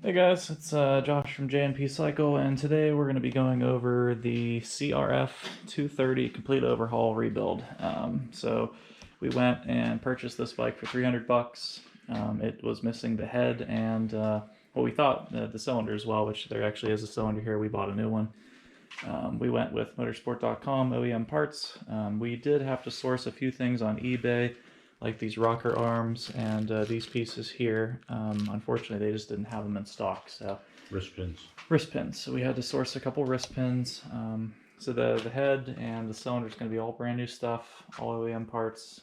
Hey guys, it's Josh from J&P Cycle, and today we're going to be going over the CRF230 complete overhaul rebuild. So we went and purchased this bike for 300 bucks. It was missing the head and well, we thought the cylinder as well, which there actually is a cylinder here. We bought a new one. We went with motorsport.com OEM parts. We did have to source a few things on eBay, like these rocker arms and these pieces here. Unfortunately, they just didn't have them in stock. So wrist pins. Wrist pins. So we had to source a couple wrist pins. So the head and the cylinder is going to be all brand new stuff, all OEM parts.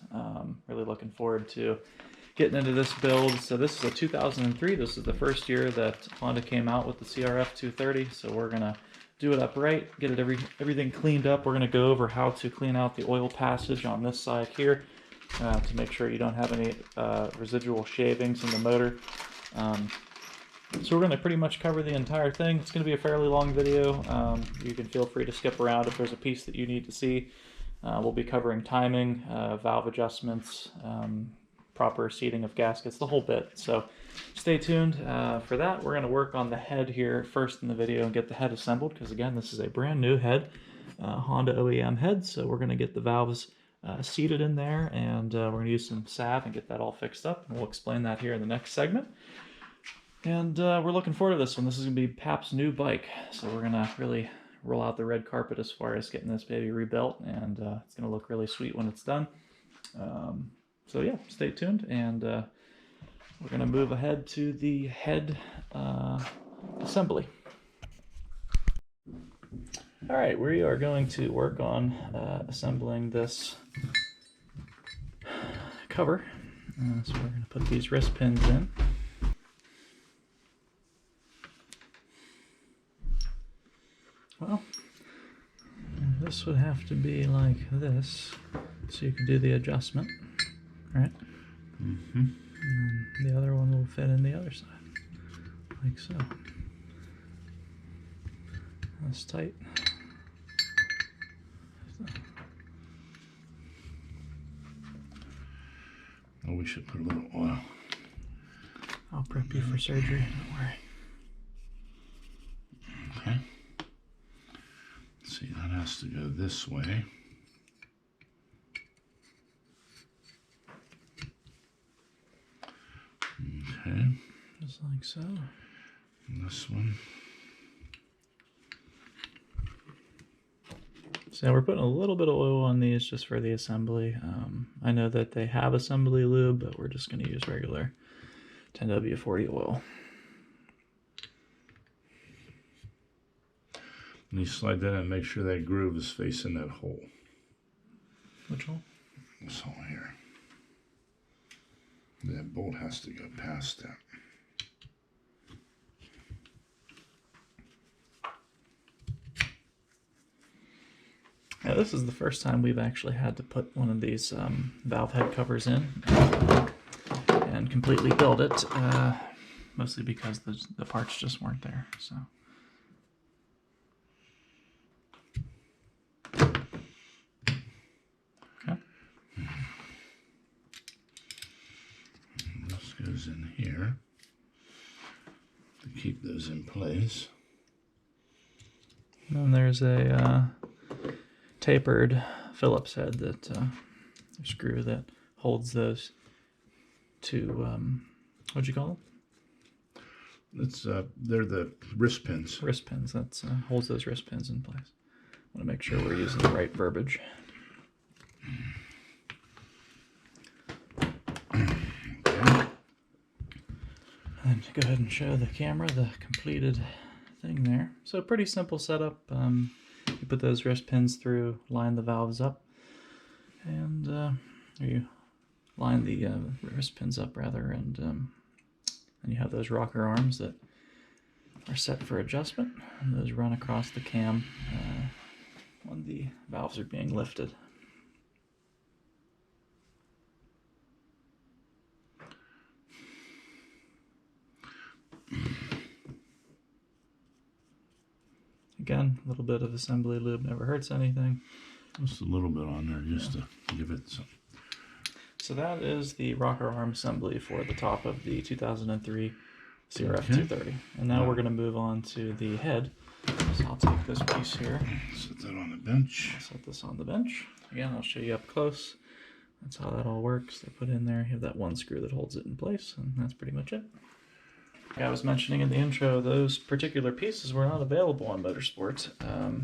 Really looking forward to getting into this build. So this is a 2003. This is the first year that Honda came out with the CRF 230. So we're gonna do it up right, get it everything cleaned up. We're gonna go over how to clean out the oil passage on this side here to make sure you don't have any residual shavings in the motor. So we're going to pretty much cover the entire thing. It's going to be a fairly long video. You can feel free to skip around if there's a piece that you need to see. We'll be covering timing, valve adjustments, proper seating of gaskets, the whole bit. So stay tuned for that. We're going to work on the head here first in the video and get the head assembled, because again, this is a brand new head, Honda OEM head. So we're going to get the valves seated in there, and we're going to use some salve and get that all fixed up, and we'll explain that here in the next segment. And we're looking forward to this one. This is going to be Pap's new bike, so we're going to really roll out the red carpet as far as getting this baby rebuilt, and it's going to look really sweet when it's done. So yeah, stay tuned, and we're going to move ahead to the head assembly. All right, we are going to work on assembling this cover. So we're going to put these wrist pins in. Well, this would have to be like this, so you can do the adjustment, right? Mm-hmm. And the other one will fit in the other side, like so. That's tight. Oh, we should put a little oil. I'll prep you for surgery, don't worry. Okay. Let's see, that has to go this way. Okay. Just like so. And this one. So we're putting a little bit of oil on these just for the assembly. I know that they have assembly lube, but we're just going to use regular 10W40 oil. And you slide that in and make sure that groove is facing that hole. Which hole? This hole here. That bolt has to go past that. Now this is the first time we've actually had to put one of these valve head covers in and completely build it, mostly because the parts just weren't there. So. Okay. This goes in here to keep those in place. And then there's a tapered Phillips head that screw that holds those two. What'd you call them? It's they're the wrist pins. Wrist pins. That's holds those wrist pins in place. I want to make sure we're using the right verbiage. Okay. And go ahead and show the camera the completed thing there. So pretty simple setup. You put those wrist pins through, line the valves up, and you line the wrist pins up rather, and you have those rocker arms that are set for adjustment, and those run across the cam when the valves are being lifted. Again, a little bit of assembly lube never hurts anything. Just a little bit on there just to give it some. So that is the rocker arm assembly for the top of the 2003 CRF230. And now we're going to move on to the head. So I'll take this piece here. Set that on the bench. I'll set this on the bench. Again, I'll show you up close. That's how that all works. They put in there, you have that one screw that holds it in place, and that's pretty much it. Like I was mentioning in the intro, those particular pieces were not available on Motorsports,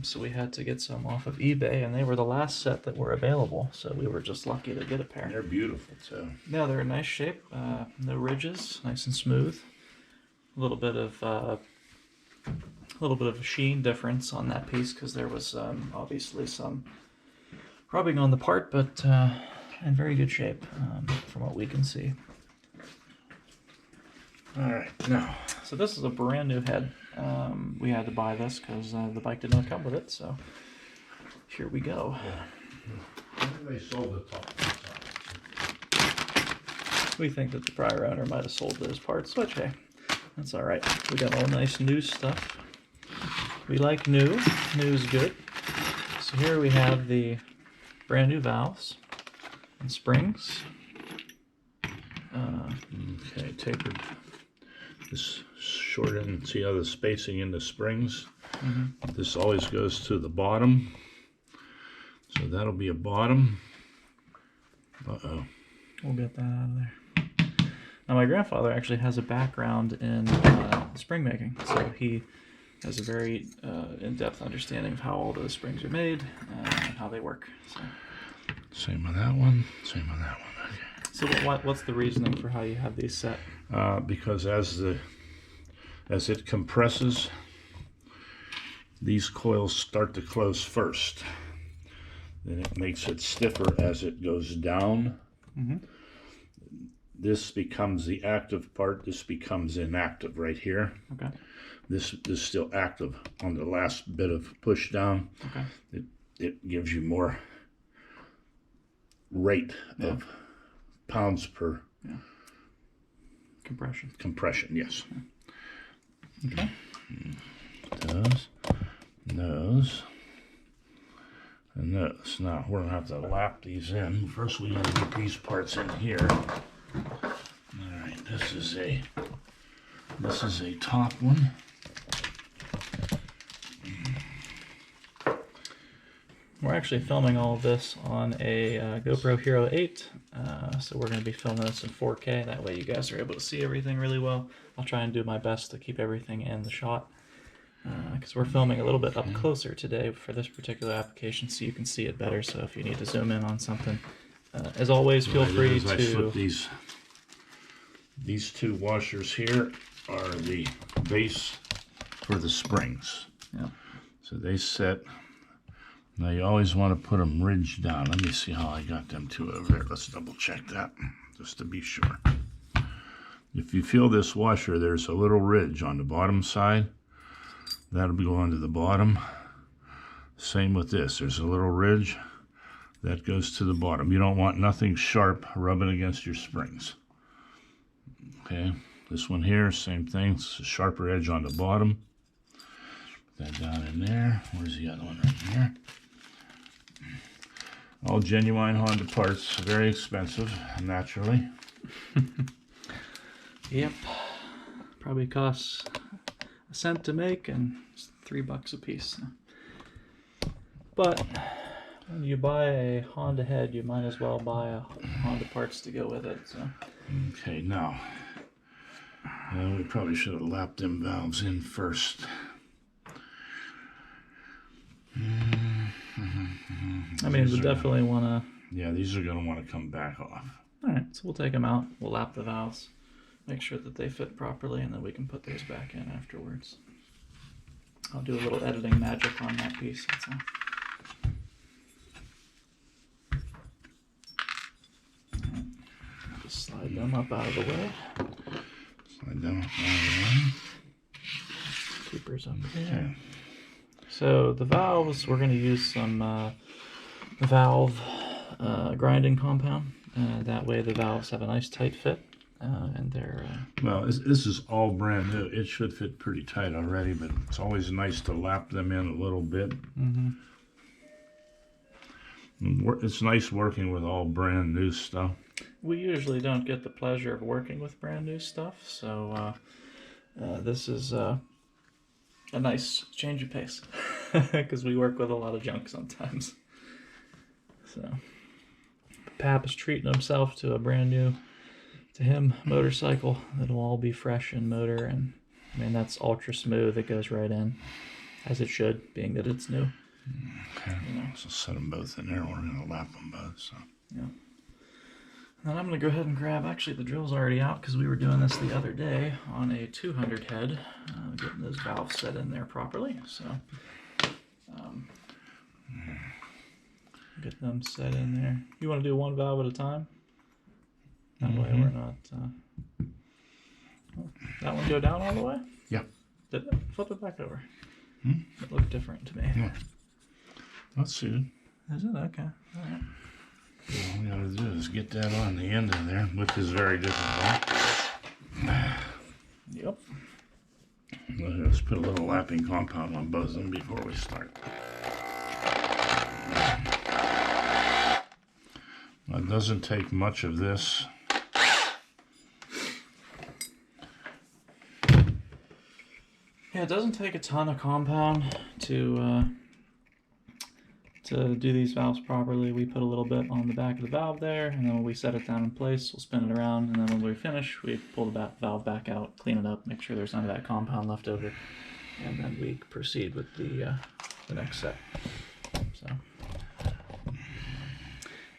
so we had to get some off of eBay, and they were the last set that were available, so we were just lucky to get a pair. They're beautiful too. Yeah, they're in nice shape, no ridges, nice and smooth. A little bit of a sheen difference on that piece because there was obviously some rubbing on the part, but in very good shape from what we can see. All right, now. So this is a brand new head. We had to buy this because the bike did not come with it, so here we go. Yeah. They sold the top. We think that the prior owner might have sold those parts, which hey, that's all right. We got all nice new stuff. We like new. New is good. So here we have the brand new valves and springs. Okay, tapered. This short end, see how the spacing in the springs? Mm-hmm. This always goes to the bottom. So that'll be a bottom. Uh-oh. We'll get that out of there. Now my grandfather actually has a background in spring making, so he has a very in-depth understanding of how all those springs are made and how they work. So. Same on that one, same on that one. Okay. So what's the reasoning for how you have these set? Because as it compresses, these coils start to close first. Then it makes it stiffer as it goes down. Mm-hmm. This becomes the active part. This becomes inactive right here. Okay. This is still active on the last bit of push down. Okay. It gives you more rate of pounds per compression, yes. Okay. Those, and those. Now we're gonna have to lap these in. First we gotta get these parts in here. All right, this is a top one. We're actually filming all of this on a GoPro Hero 8, so we're going to be filming this in 4K. That way you guys are able to see everything really well. I'll try and do my best to keep everything in the shot, because we're filming a little bit up closer today for this particular application, so you can see it better. So if you need to zoom in on something, as always, feel free to... I slip these two washers here are the base for the springs. Yeah. So they set. Now you always want to put them ridged down. Let me see how I got them two over there. Let's double check that just to be sure. If you feel this washer, there's a little ridge on the bottom side. That'll be going to the bottom. Same with this. There's a little ridge that goes to the bottom. You don't want nothing sharp rubbing against your springs. Okay, this one here, same thing. It's a sharper edge on the bottom. Put that down in there. Where's the other one? Right here. All genuine Honda parts, very expensive, naturally. Yep, probably costs a cent to make and it's $3 a piece. But when you buy a Honda head, you might as well buy a Honda parts to go with it. So. Okay, now we probably should have lapped them valves in first. I mean, we definitely want to... Yeah, these are going to want to come back off. All right, so we'll take them out. We'll lap the valves, make sure that they fit properly, and then we can put those back in afterwards. I'll do a little editing magic on that piece, that's all. Right. Just slide them up out of the way. Slide them up out of the way. Keepers up here. So the valves, we're going to use some valve grinding compound. That way the valves have a nice tight fit, and they're... Well, this is all brand new. It should fit pretty tight already, but it's always nice to lap them in a little bit. Mm-hmm. It's nice working with all brand new stuff. We usually don't get the pleasure of working with brand new stuff, so this is a nice change of pace because we work with a lot of junk sometimes. So Pap is treating himself to a brand new, to him, motorcycle. It'll all be fresh in motor, and I mean that's ultra smooth. It goes right in, as it should, being that it's new. Okay, so set them both in there. We're gonna lap them both. So yeah. And then I'm gonna go ahead and grab. Actually, the drill's already out because we were doing this the other day on a 200 head, getting those valves set in there properly. So get them set in there. You want to do one valve at a time? That way we're not. That one go down all the way? yeah. Flip it back over. It looked different to me. Yeah. That's suited. Is it? Okay. All right. All we gotta do is get that on the end of there, which is very difficult. Yep. Let's put a little lapping compound on both of them before we start. It doesn't take much of this. Yeah, it doesn't take a ton of compound to do these valves properly. We put a little bit on the back of the valve there, and then when we set it down in place, we'll spin it around, and then when we finish, we pull the valve back out, clean it up, make sure there's none of that compound left over, and then we proceed with the next set. So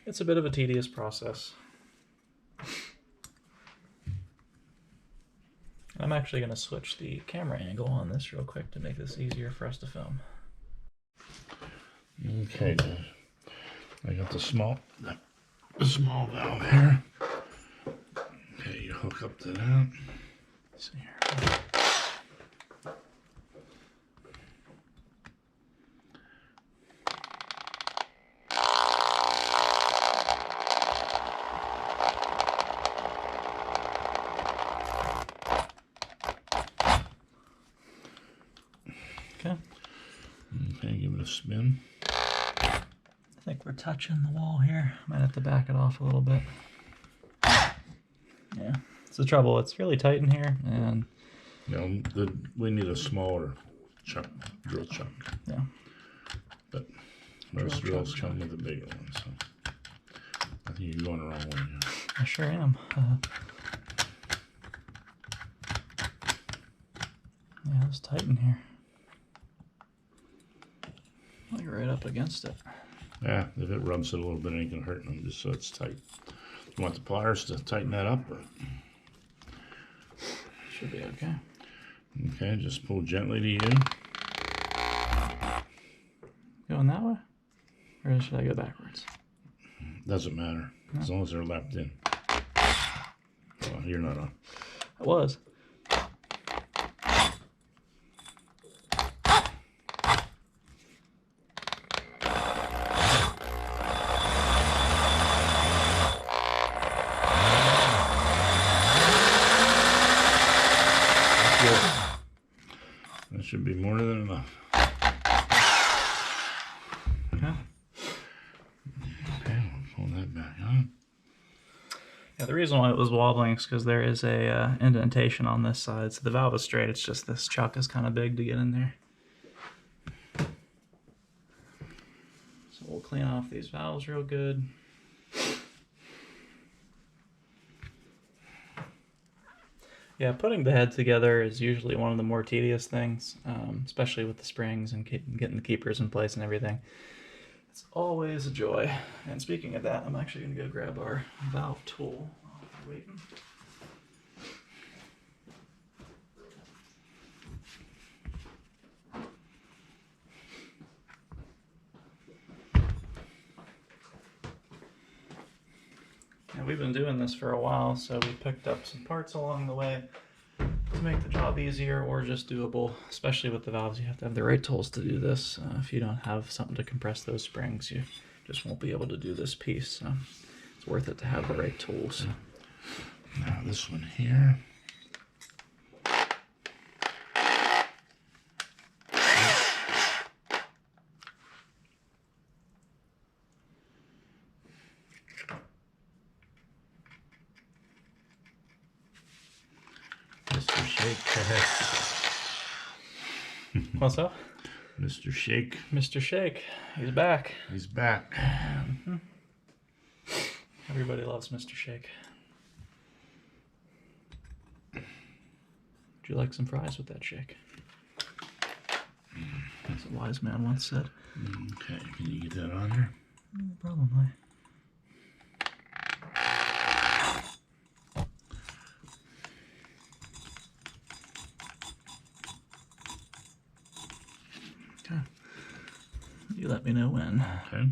it's a bit of a tedious process. I'm actually going to switch the camera angle on this real quick to make this easier for us to film. Okay, I got the small valve here. Okay, you hook up to that. Let's see here. Okay. Okay, give it a spin. I think we're touching the wall here. Might have to back it off a little bit. Yeah, it's the trouble. It's really tight in here, and You know, we need a smaller drill chuck. yeah, But most drills come with a bigger one, so I think you're going the wrong way here. I sure am. Yeah, it's tight in here. Like right up against it. Yeah, if it rubs it a little bit, it ain't gonna hurt them, just so it's tight. You want the pliers to tighten that up? Or? Should be okay. Okay, just pull gently to you. Going that way? Or should I go backwards? Doesn't matter, as long as they're lapped in. Well, you're not on. I was. That should be more than enough. Okay. Okay, we'll pull that back on. Yeah, the reason why it was wobbling is because there is a indentation on this side. So the valve is straight. It's just this chuck is kind of big to get in there. So we'll clean off these valves real good. Yeah, putting the head together is usually one of the more tedious things, especially with the springs and getting the keepers in place and everything. It's always a joy. And speaking of that, I'm actually going to go grab our valve tool while we're waiting. And we've been doing this for a while, so we picked up some parts along the way to make the job easier or just doable. Especially with the valves, you have to have the right tools to do this. If you don't have something to compress those springs, you just won't be able to do this piece. So it's worth it to have the right tools. Now this one here. Mr. Shake Head. What's up? Mr. Shake. Mr. Shake. He's back. He's back. Everybody loves Mr. Shake. Would you like some fries with that shake? As a wise man once said. Okay, can you get that on there? Probably. Okay. You let me know when. Okay.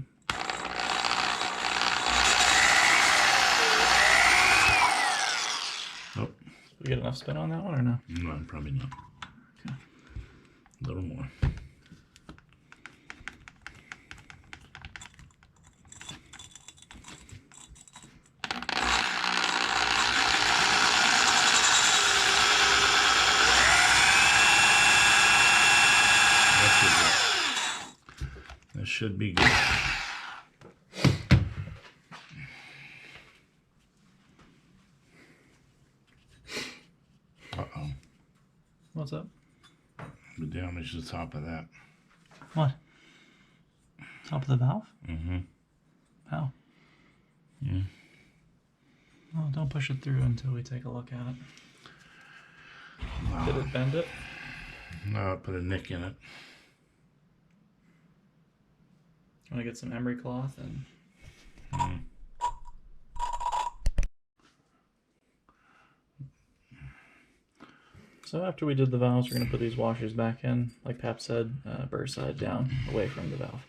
Oh, We get enough spin on that one or no? no, probably not. Okay. A little more. That should be good. Uh-oh. What's up? We damaged the top of that. What? Top of the valve? Mm-hmm. How? Yeah. Well, don't push it through until we take a look at it. Did it bend it? No, I put a nick in it. Want to get some emery cloth and... So after we did the valves, we're going to put these washers back in, like Pap said, burr side down, away from the valve.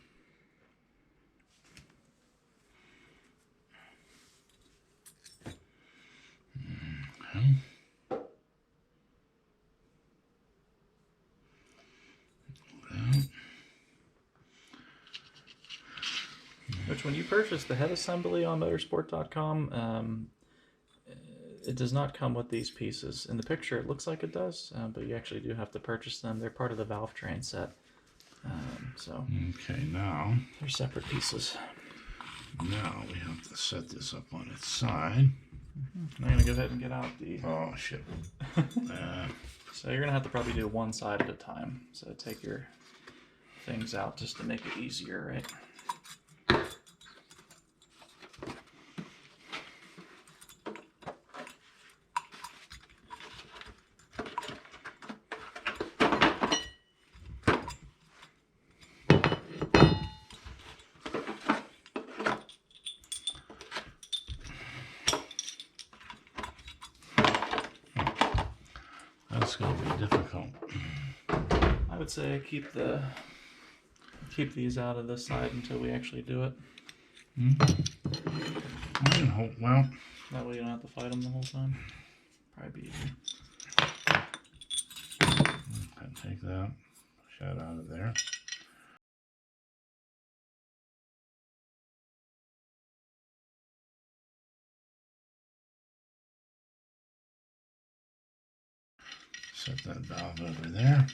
Okay. Which, when you purchase the head assembly on motorsport.com, it does not come with these pieces. In the picture, it looks like it does, but you actually do have to purchase them. They're part of the valve train set. Okay, now They're separate pieces. we have to set this up on its side. I'm going to go ahead and get out the... Oh, shit. So you're going to have to probably do one side at a time. So take your things out just to make it easier, right? That's going to be difficult. I would say keep these out of this side until we actually do it. Well, That way you don't have to fight them the whole time. Probably be easier. take that, push that out of there. Set that valve over there.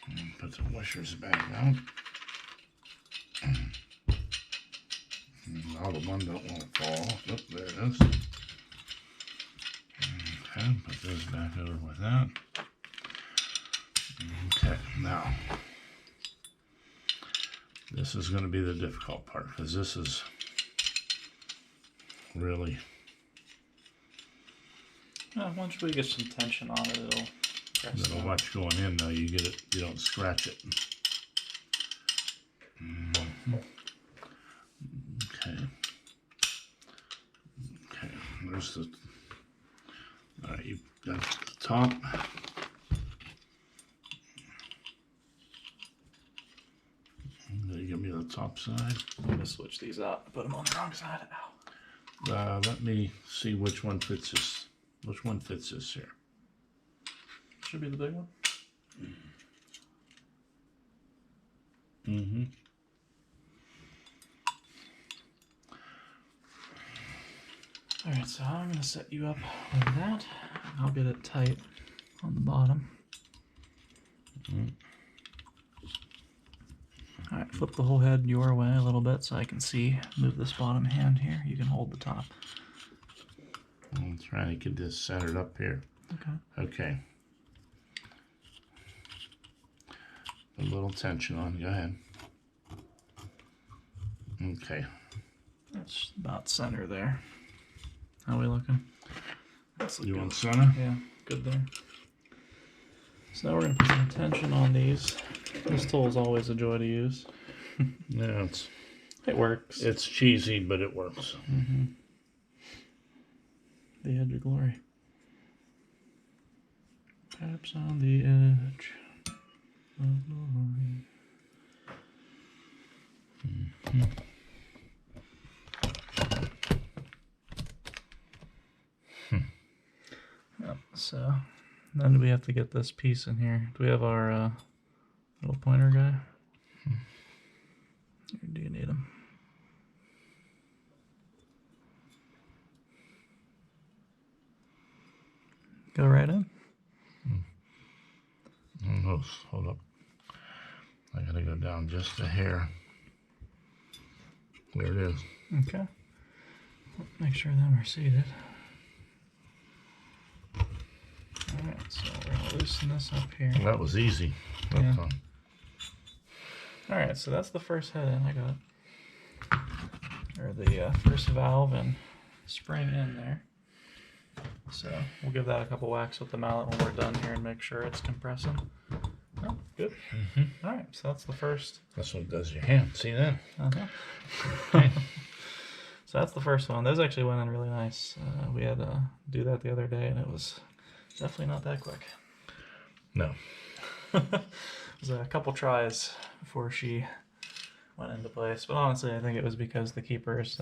And put the washers back out. Now the one don't want to fall. Oh, there it is. Okay, put those back over with that. Okay, now this is going to be the difficult part because this is really... Once we get some tension on it, it'll press Little down. watch going in though, you get it, you don't scratch it. Okay. Okay, there's the... Alright, you've got the top. Give me the top side. I'm going to switch these out and put them on the wrong side. Ow. Let me see which one fits this. Which one fits this here? Should be the big one. Mm-hmm. Alright, so I'm going to set you up with that. I'll get it tight on the bottom. Alright, flip the whole head your way a little bit so I can see. Move this bottom hand here. You can hold the top. I'm trying to get this centered up here. Okay. Okay. A little tension on. Go ahead. Okay. That's about center there. How are we looking? You want center? Yeah, good there. So now we're going to put some tension on these. This tool is always a joy to use. Yeah, It works. it's cheesy, but it works. Mm-hmm. The edge of glory. Taps on the edge of glory. Mm-hmm. Yep, so then we have to get this piece in here. Do we have our little pointer guy? Or do you need him? Go right in. Almost. Hold up. I gotta go down just a hair. There it is. Okay. Make sure them are seated. Alright, so we're going to loosen this up here. That was easy. Yeah. Alright, so that's the first head in. I got it. Or the first valve and spring in there. So we'll give that a couple whacks with the mallet when we're done here and make sure it's compressing. Oh, good. Mm-hmm. Alright, so that's the first. That's what does your hand. See that? Uh-huh. So that's the first one. Those actually went in really nice. We had to do that the other day and it was definitely not that quick. No. It was a couple tries before she went into place. But honestly, I think it was because the keepers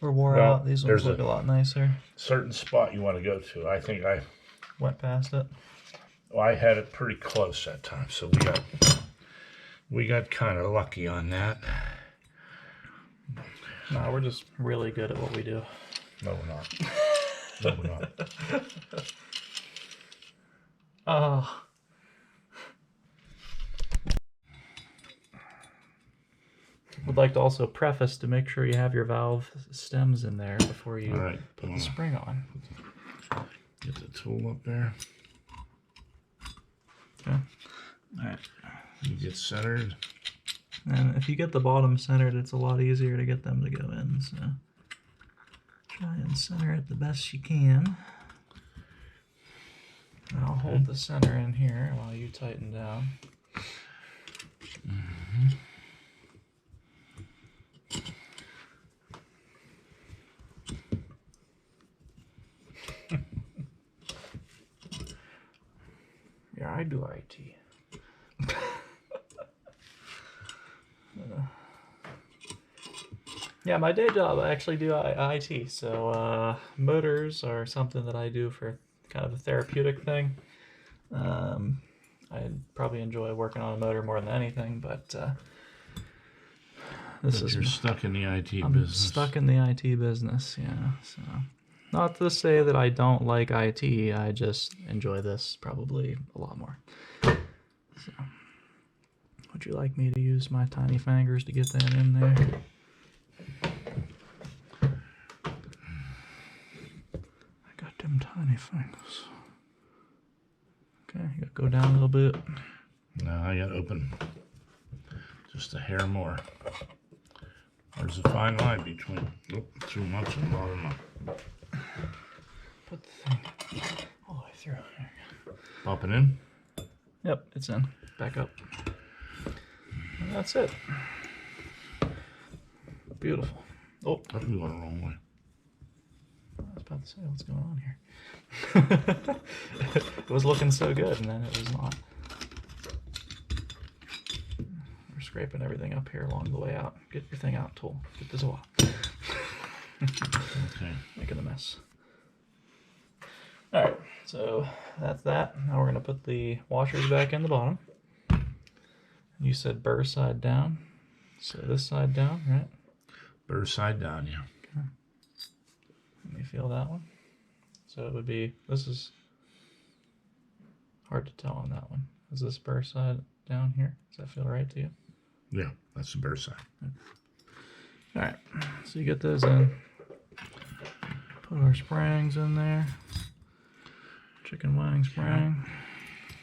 were wore out. These ones look a lot nicer. Certain spot you want to go to. I think I went past it. Well, I had it pretty close that time, so we got kind of lucky on that. No, we're just really good at what we do. No, we're not. No, we're not. Oh. Would like to also preface to make sure you have your valve stems in there before you put the spring on. Get the tool up there. Okay. All right. You get centered. And if you get the bottom centered, it's a lot easier to get them to go in. So try and center it the best you can. And I'll hold the center in here while you tighten down. Mm-hmm. Yeah, I do IT. Yeah, my day job, I actually do IT. So motors are something that I do for kind of a therapeutic thing. I probably enjoy working on a motor more than anything, but you're stuck in the IT I'm business. Stuck in the IT business, yeah. So, not to say that I don't like IT. I just enjoy this probably a lot more. So, would you like me to use my tiny fingers to get that in there? I got them tiny fingers. Okay, you gotta go down a little bit. No, I got to open just a hair more. There's a fine line between too much and not enough. Put the thing all the way through. There you go. Pop it in. Yep, it's in. Back up. And that's it. Beautiful. Oh, I'm going the wrong way. I was about to say, what's going on here? It was looking so good, and then it was not. We're scraping everything up here along the way out. Get your thing out, tool. Get this off. Okay. Making a mess. Alright, so that's that. Now we're going to put the washers back in the bottom. You said burr side down. So this side down, right? Burr side down, yeah. Okay. Let me feel that one. So it would be, this is hard to tell on that one. Is this burr side down here? Does that feel right to you? Yeah, that's the burr side. Alright, so you get those in. Put our springs in there. chicken wing spring.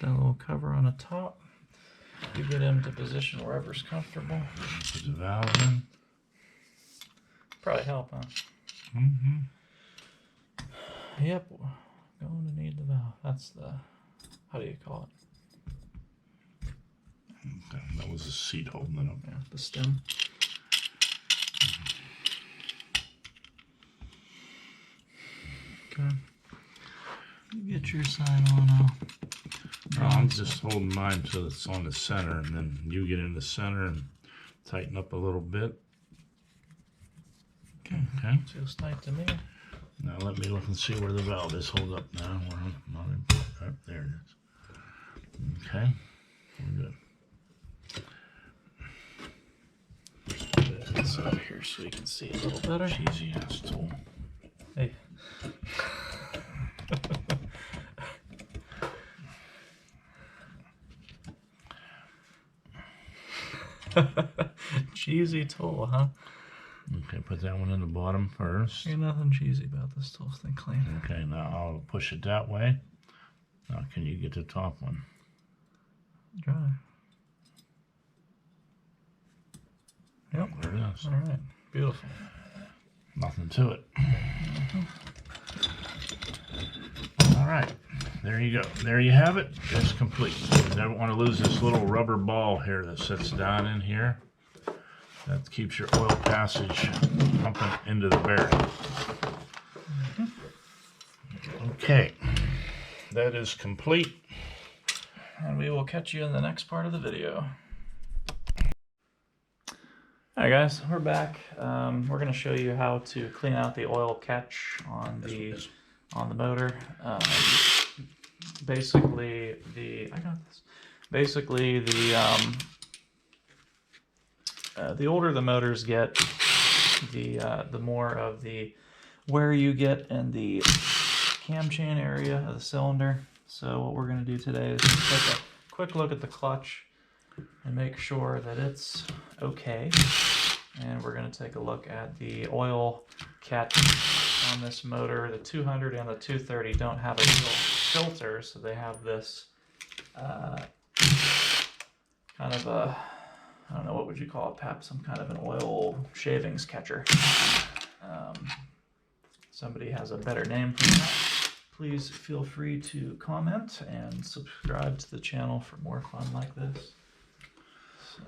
That little cover on the top. You get him to position wherever's comfortable. Put the valve in. Probably help, huh? Mm-hmm. Yep. Going to need the valve. That's the, how do you call it? Okay, that was the seat holding it up. Yeah, the stem. Okay. You get your side on out. No, I'm just holding mine so it's on the center, and then you get in the center and tighten up a little bit. Okay. Feels tight to me. Now let me look and see where the valve is. Hold up now. Right there it is. Okay. We're good. Put this over here so you can see a little better. Cheesy ass tool. Hey. Cheesy tool, huh? Okay, put that one in the bottom first. Ain't nothing cheesy about this tool. Thing clean. Okay, now I'll push it that way. Now can you get the top one? Try. Yep. There it is. All right. Beautiful. Nothing to it. All right. There you go. There you have it. It's complete. You never want to lose this little rubber ball here that sits down in here. That keeps your oil passage pumping into the bearing. Okay. That is complete. And we will catch you in the next part of the video. Alright guys, we're back. We're going to show you how to clean out the oil catch on the motor. Basically the older the motors get, the more of the wear you get in the cam chain area of the cylinder. So what we're going to do today is take a quick look at the clutch and make sure that it's okay. And we're going to take a look at the oil catch on this motor. The 200 and the 230 don't have a real filter, so they have this kind of a, I don't know, what would you call it, Pap? Some kind of an oil shavings catcher. Somebody has a better name for that. Please feel free to comment and subscribe to the channel for more fun like this. So,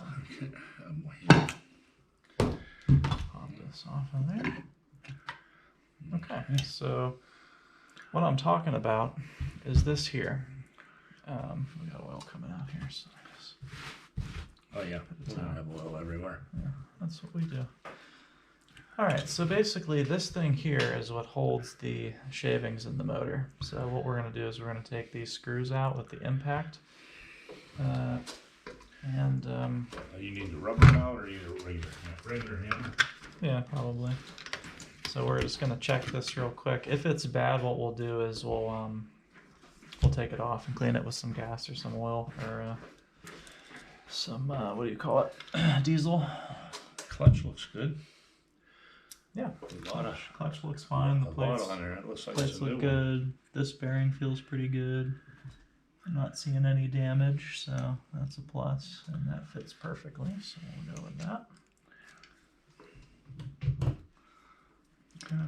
pop this off in there. Okay, so what I'm talking about is this here. We got oil coming out here, so Oh yeah, we don't have oil everywhere. yeah, that's what we do. Alright, so basically this thing here is what holds the shavings in the motor. So what we're going to do is we're going to take these screws out with the impact. You need the rubber out or either regular hammer? Yeah, probably. So we're just going to check this real quick. If it's bad, what we'll do is we'll take it off and clean it with some gas or some oil or some, what do you call it, diesel. Clutch looks good. Yeah, A lot of clutch looks fine. The plates, on there. It looks like plates it's a new look one. good. This bearing feels pretty good. I'm not seeing any damage, so that's a plus, and that fits perfectly, so we'll go with that. Okay.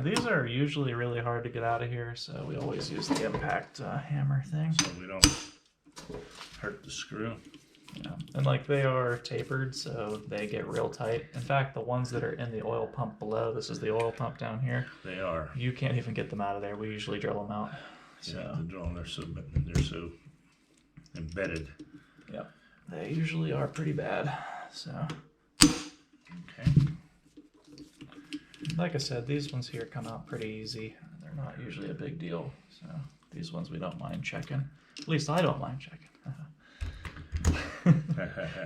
These are usually really hard to get out of here, so we always use the impact hammer thing. So we don't hurt the screw. Yeah. And like they are tapered, so they get real tight. In fact, the ones that are in the oil pump below, this is the oil pump down here. They are. You can't even get them out of there. We usually drill them out. So Yeah, the drill, they're so embedded. yeah, they usually are pretty bad. So Okay. like I said, these ones here come out pretty easy. They're not usually a big deal. So these ones we don't mind checking. At least I don't mind checking.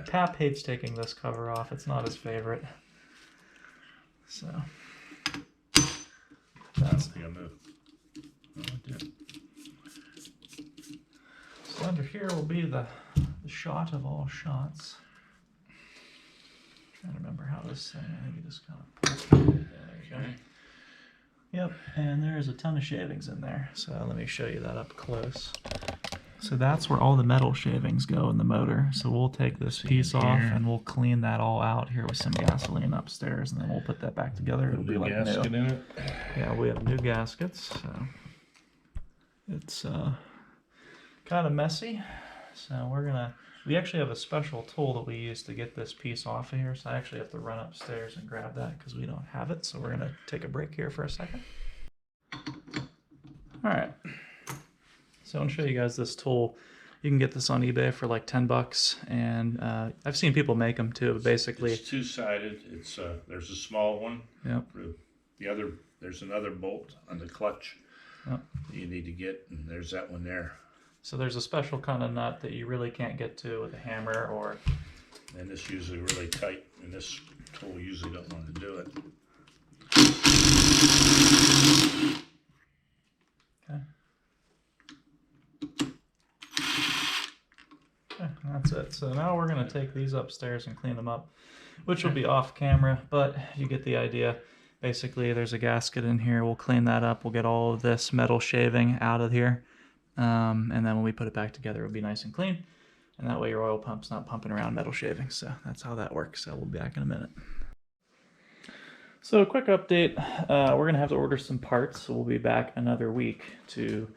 Pap hates taking this cover off. It's not his favorite. So That's the move. Oh, it did. So under here will be the shot of all shots. Trying to remember how this thing, I think you just kind of pull it. There you go. Yep, and there's a ton of shavings in there. So let me show you that up close. So that's where all the metal shavings go in the motor. So we'll take this piece off and we'll clean that all out here with some gasoline upstairs, and then we'll put that back together. It'll be like gasket new. in it. Yeah, we have new gaskets, so it's kind of messy. So we actually have a special tool that we use to get this piece off of here. So I actually have to run upstairs and grab that because we don't have it. So we're gonna take a break here for a second. All right. So I want to show you guys this tool. You can get this on eBay for like 10 bucks, and I've seen people make them too, but basically... It's two-sided. There's a small one. Yep. There's another bolt on the clutch Yep. that you need to get, and there's that one there. So there's a special kind of nut that you really can't get to with a hammer or... And this usually really tight, and this tool usually don't want to do it. Okay. Okay, that's it. So now we're going to take these upstairs and clean them up, which will be off camera, but you get the idea. Basically, there's a gasket in here. We'll clean that up. We'll get all of this metal shaving out of here. And then when we put it back together, it'll be nice and clean. And that way your oil pump's not pumping around metal shavings. So that's how that works. So we'll be back in a minute. So a quick update. We're going to have to order some parts. So we'll be back another week to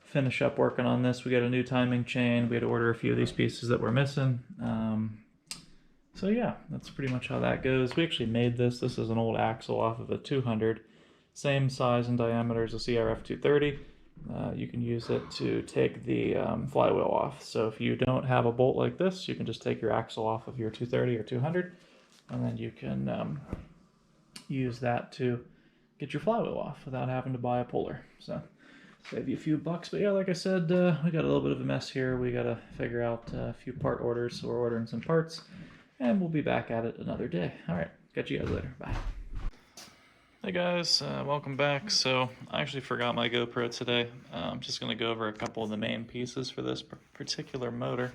finish up working on this. We got a new timing chain. We had to order a few of these pieces that we're missing. So yeah, that's pretty much how that goes. We actually made this. This is an old axle off of a 200. Same size and diameter as a CRF230. You can use it to take the flywheel off. So if you don't have a bolt like this, you can just take your axle off of your 230 or 200, and then you can use that to get your flywheel off without having to buy a puller. So save you a few bucks. But yeah, like I said, we got a little bit of a mess here. We got to figure out a few part orders, so we're ordering some parts, and we'll be back at it another day. All right, catch you guys later. Bye. Hey guys, welcome back. So I actually forgot my GoPro today. I'm just going to go over a couple of the main pieces for this particular motor.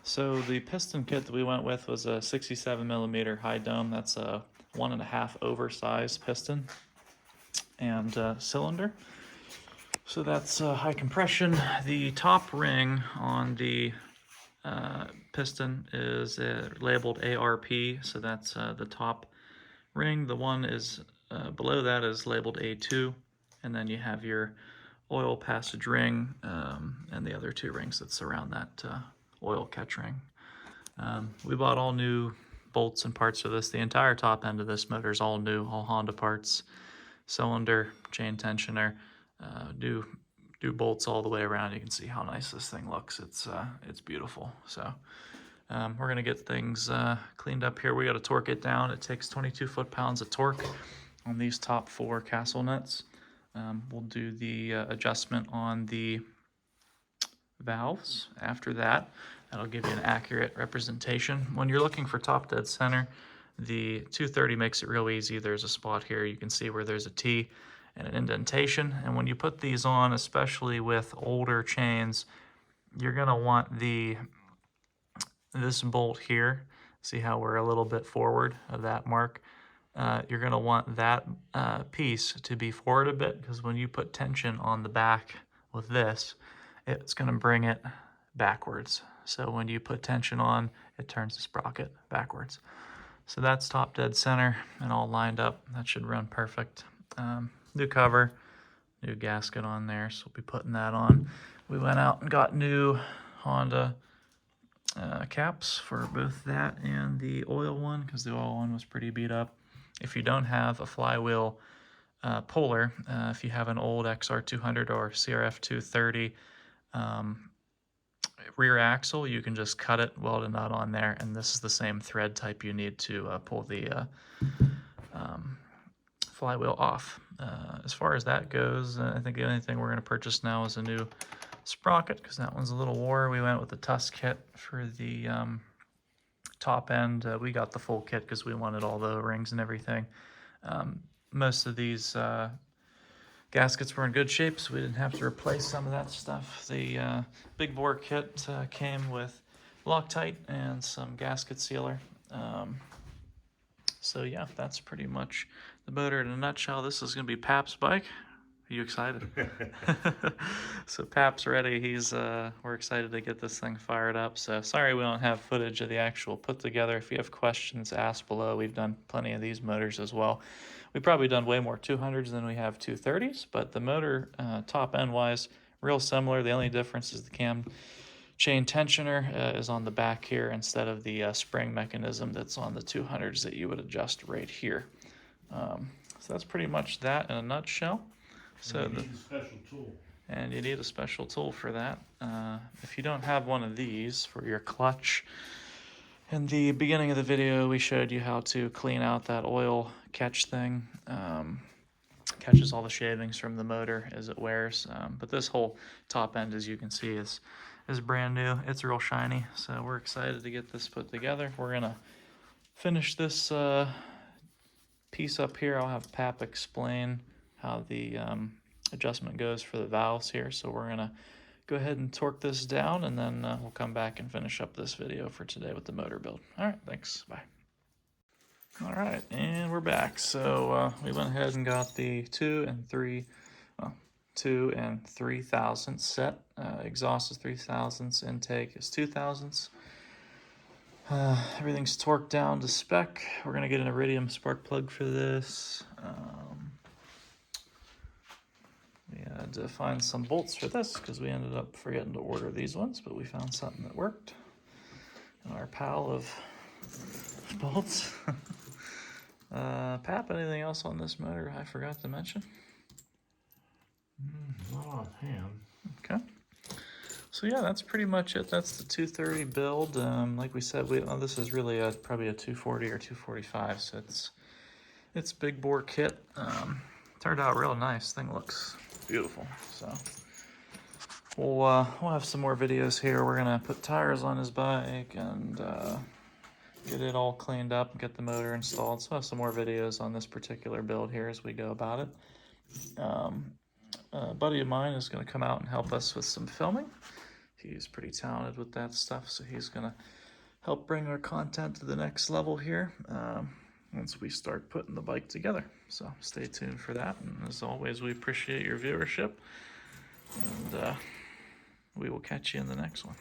So the piston kit that we went with was a 67mm high dome. That's a 1.5 oversized piston and cylinder. So that's high compression. The top ring on the piston is labeled ARP, so that's the top ring. The one is below that is labeled A2, and then you have your oil passage ring and the other two rings that surround that oil catch ring. We bought all new bolts and parts for this. The entire top end of this motor is all new, all Honda parts. Cylinder, chain tensioner, new bolts all the way around. You can see how nice this thing looks. It's beautiful. So we're gonna get things cleaned up here. We got to torque it down. It takes 22 foot-pounds of torque on these top 4 castle nuts. We'll do the adjustment on the valves after that. That'll give you an accurate representation. When you're looking for top dead center, the 230 makes it real easy. There's a spot here. You can see where there's a T and an indentation. And when you put these on, especially with older chains, you're gonna want this bolt here. See how we're a little bit forward of that mark? You're gonna want that piece to be forward a bit, because when you put tension on the back with this, it's gonna bring it backwards. So when you put tension on, it turns the sprocket backwards. So that's top dead center and all lined up. That should run perfect. New cover, new gasket on there, so we'll be putting that on. We went out and got new Honda caps for both that and the oil one, because the oil one was pretty beat up. If you don't have a flywheel puller, if you have an old XR200 or CRF230 rear axle, you can just cut it, weld a nut on there, and this is the same thread type you need to pull the flywheel off. As far as that goes, I think the only thing we're going to purchase now is a new sprocket, because that one's a little wore. We went with the Tusk kit for the top end. We got the full kit because we wanted all the rings and everything. Most of these gaskets were in good shape, so we didn't have to replace some of that stuff. The big bore kit came with Loctite and some gasket sealer. So yeah, that's pretty much the motor in a nutshell. This is going to be Pap's bike. Are you excited? So Pap's ready. We're excited to get this thing fired up. So sorry we don't have footage of the actual put together. If you have questions, ask below. We've done plenty of these motors as well. We've probably done way more 200s than we have 230s, but the motor top end wise, real similar. The only difference is the cam chain tensioner is on the back here instead of the spring mechanism that's on the 200s that you would adjust right here. So that's pretty much that in a nutshell. So you need a special tool. And you need a special tool for that. If you don't have one of these for your clutch, in the beginning of the video we showed you how to clean out that oil catch thing. Catches all the shavings from the motor as it wears. But this whole top end, as you can see, is brand new. It's real shiny, so we're excited to get this put together. We're gonna finish this piece up here. I'll have Pap explain how the adjustment goes for the valves here. So we're gonna go ahead and torque this down, and then we'll come back and finish up this video for today with the motor build. All right, thanks, bye. All right, and we're back. So we went ahead and got the 2 and 3 thousandths set. Exhaust is 3 thousandths, intake is 2 thousandths. Everything's torqued down to spec. We're gonna get an iridium spark plug for this. We had to find some bolts for this because we ended up forgetting to order these ones, but we found something that worked in our pile of bolts. Pap, anything else on this motor I forgot to mention? Not offhand. Okay. So yeah, that's pretty much it. That's the 230 build. Like we said, this is really probably a 240 or 245, so it's big bore kit. Turned out real nice. Thing looks beautiful. So we'll have some more videos here. We're gonna put tires on his bike and get it all cleaned up and get the motor installed. So I'll have some more videos on this particular build here as we go about it. A buddy of mine is going to come out and help us with some filming. He's pretty talented with that stuff, so he's going to help bring our content to the next level here once we start putting the bike together. So stay tuned for that, and as always, we appreciate your viewership, and we will catch you in the next one.